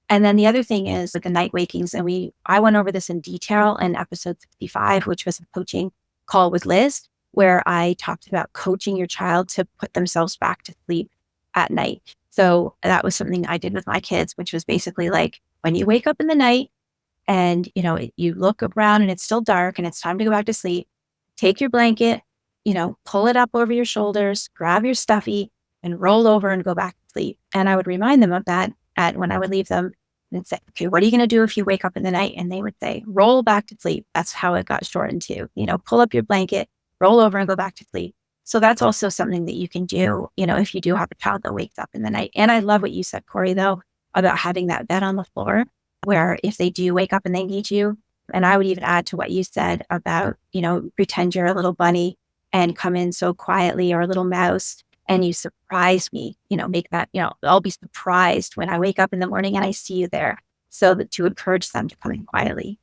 And then the other thing is with the night wakings, and I went over this in detail in episode 65, which was a coaching call with Liz, where I talked about coaching your child to put themselves back to sleep at night. So that was something I did with my kids, which was basically like when you wake up in the night and, you look around and it's still dark and it's time to go back to sleep, take your blanket, pull it up over your shoulders, grab your stuffy and roll over and go back to sleep. And I would remind them of that when I would leave them and say, okay, what are you going to do if you wake up in the night? And they would say, roll back to sleep. That's how it got shortened to, pull up your blanket, roll over and go back to sleep. So that's also something that you can do, if you do have a child that wakes up in the night. And I love what you said, Corey, though, about having that bed on the floor where if they do wake up and they need you, and I would even add to what you said about, pretend you're a little bunny and come in so quietly or a little mouse and you surprise me, make that, I'll be surprised when I wake up in the morning and I see you there so that to encourage them to come in quietly.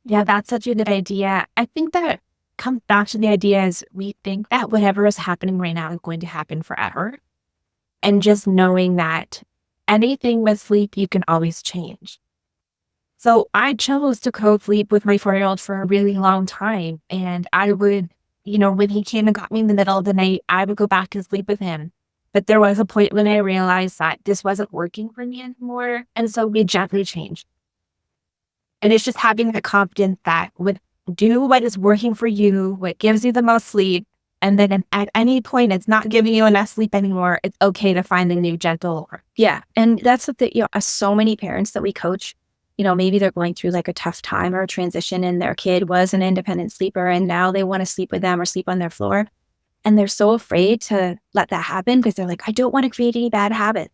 Yeah, that's such a good idea. I think that comes back to the idea is we think that whatever is happening right now is going to happen forever. And just knowing that anything with sleep, you can always change. So I chose to co-sleep with my 4-year-old for a really long time. And I would, when he came and got me in the middle of the night, I would go back and sleep with him. But there was a point when I realized that this wasn't working for me anymore. And so we gently changed. And it's just having the confidence that do what is working for you, what gives you the most sleep. And then at any point, it's not giving you enough sleep anymore. It's okay to find a new gentle. Yeah. And that's the thing, so many parents that we coach, maybe they're going through like a tough time or a transition and their kid was an independent sleeper and now they want to sleep with them or sleep on their floor. And they're so afraid to let that happen because they're like, I don't want to create any bad habits.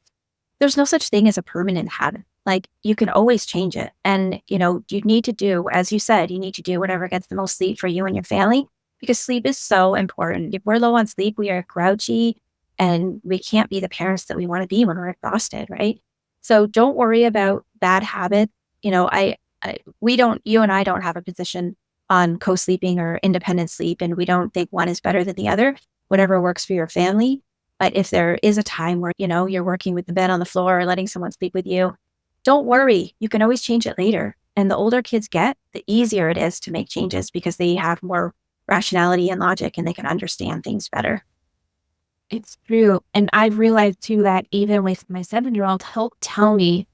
There's no such thing as a permanent habit. Like you can always change it. And, you need to do, as you said, you need to do whatever gets the most sleep for you and your family because sleep is so important. If we're low on sleep, we are grouchy and we can't be the parents that we want to be when we're exhausted, right? So don't worry about bad habits. You and I don't have a position on co-sleeping or independent sleep, and we don't think one is better than the other, whatever works for your family. But if there is a time where, you're working with the bed on the floor or letting someone sleep with you, don't worry. You can always change it later. And the older kids get, the easier it is to make changes because they have more rationality and logic and they can understand things better. It's true. And I've realized too that even with my 7-year-old, he'll tell me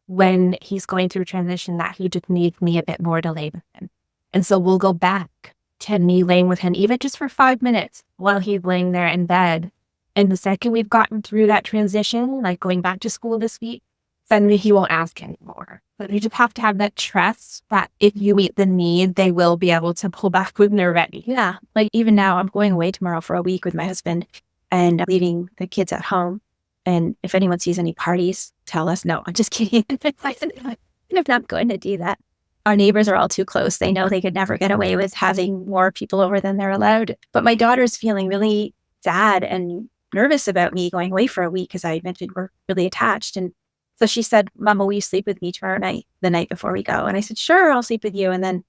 when he's going through transition that he just needs me a bit more to lay with him. And so we'll go back to me laying with him, even just for 5 minutes while he's laying there in bed. And the second we've gotten through that transition, like going back to school this week, suddenly he won't ask anymore. But you just have to have that trust that if you meet the need, they will be able to pull back when they're ready. Yeah. Like even now, I'm going away tomorrow for a week with my husband and leaving the kids at home. And if anyone sees any parties, tell us. No, I'm just kidding. I'm not going to do that. Our neighbors are all too close. They know they could never get away with having more people over than they're allowed. But my daughter's feeling really sad and nervous about me going away for a week because I mentioned we're really attached. And so she said, Mama, will you sleep with me tomorrow night, the night before we go? And I said, sure, I'll sleep with you. And then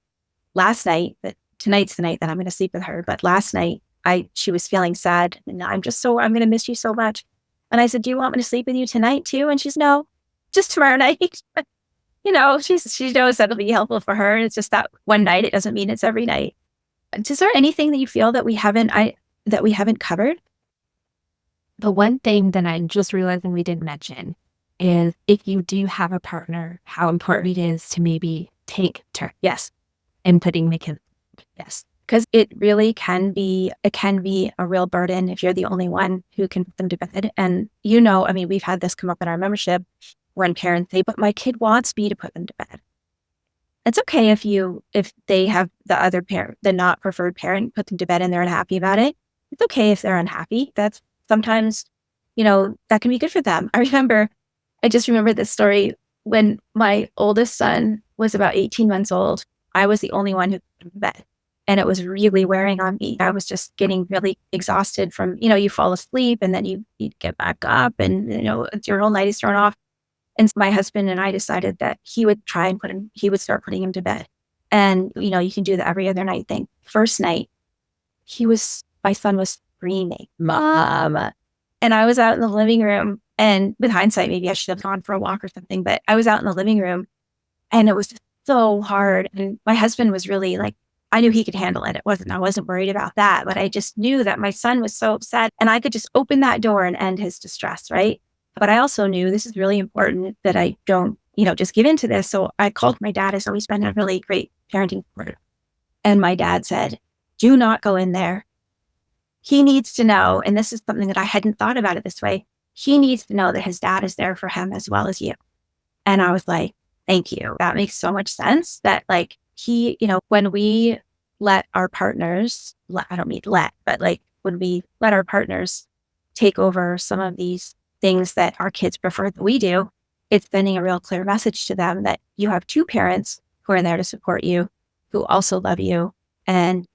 last night, tonight's the night that I'm going to sleep with her. But last night, she was feeling sad. And I'm going to miss you so much. And I said, do you want me to sleep with you tonight too? And she's, no, just tomorrow night. She knows that'll be helpful for her. It's just that one night. It doesn't mean it's every night. Is there anything that you feel that we haven't covered? The one thing that I'm just realizing we didn't mention is if you do have a partner, how important it is to maybe take turns. Yes. And putting the kids. Yes. Because it really can be a real burden if you're the only one who can put them to bed. And we've had this come up in our membership when parents say, but my kid wants me to put them to bed. It's okay if they have the other parent, the not preferred parent, put them to bed and they're unhappy about it. It's okay if they're unhappy. That's sometimes, that can be good for them. I just remember this story when my oldest son was about 18 months old. I was the only one who put him to bed. And it was really wearing on me. I was just getting really exhausted from, you fall asleep and then you get back up and, your whole night is thrown off. And my husband and I decided that he would start putting him to bed. And, you can do the every other night thing. First night, my son was screaming, Mama. And I was out in the living room, and with hindsight, maybe I should have gone for a walk or something, but I was out in the living room and it was just so hard. And my husband was really like, I knew he could handle it. I wasn't worried about that, but I just knew that my son was so upset and I could just open that door and end his distress, right? But I also knew this is really important that I don't, just give into this. So I called my dad, as always been a really great parenting support. And my dad said, do not go in there. He needs to know, and this is something that I hadn't thought about it this way. He needs to know that his dad is there for him as well as you. And I was like, thank you. That makes so much sense that when we let our partners, when we let our partners take over some of these things that our kids prefer that we do, it's sending a real clear message to them that you have two parents who are there to support you, who also love you. And,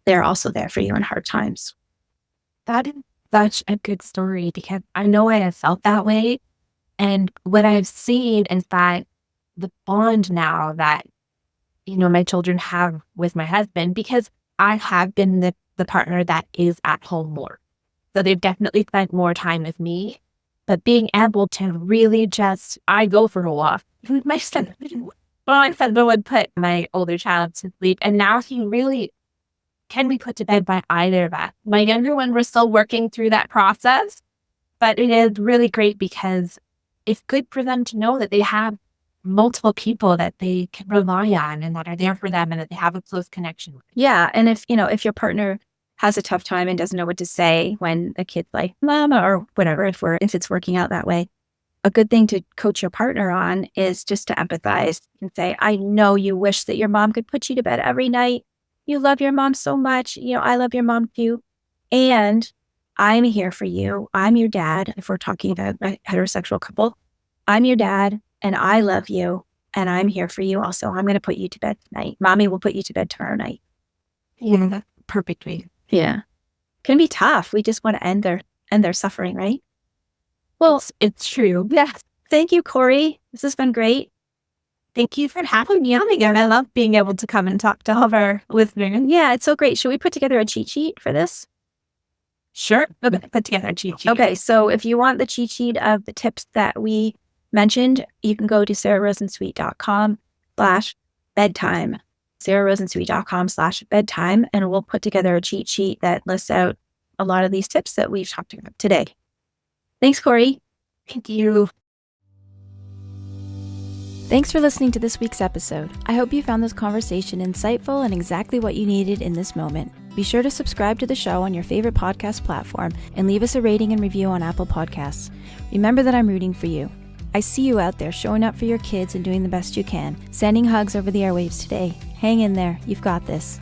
they're also there for you in hard times. That is such a good story because I know I have felt that way. And what I've seen is that the bond now that, my children have with my husband, because I have been the partner that is at home more. So they've definitely spent more time with me, but being able to really I go for a walk. My son would put my older child to sleep, and now he really can be put to bed by either of us. My younger one, we're still working through that process, but it is really great because it's good for them to know that they have multiple people that they can rely on and that are there for them and that they have a close connection with. Yeah. And if your partner has a tough time and doesn't know what to say when a kid's like, Mama, or whatever, if it's working out that way, a good thing to coach your partner on is just to empathize and say, I know you wish that your mom could put you to bed every night. You love your mom so much. I love your mom too. And I'm here for you. I'm your dad. If we're talking about a heterosexual couple, I'm your dad and I love you and I'm here for you also. I'm going to put you to bed tonight. Mommy will put you to bed tomorrow night. Yeah, that's perfect way. Yeah. Can be tough. We just want to end their suffering, right? Well, it's true. Yes. Thank you, Corey. This has been great. Thank you for having me on again. I love being able to come and talk to all of our listeners. Yeah, it's so great. Should we put together a cheat sheet for this? Sure. Okay. Put together a cheat sheet. Okay, so if you want the cheat sheet of the tips that we mentioned, you can go to sararosensweet.com/bedtime. sararosensweet.com/bedtime, and we'll put together a cheat sheet that lists out a lot of these tips that we've talked about today. Thanks, Corey. Thank you. Thanks for listening to this week's episode. I hope you found this conversation insightful and exactly what you needed in this moment. Be sure to subscribe to the show on your favorite podcast platform and leave us a rating and review on Apple Podcasts. Remember that I'm rooting for you. I see you out there showing up for your kids and doing the best you can. Sending hugs over the airwaves today. Hang in there. You've got this.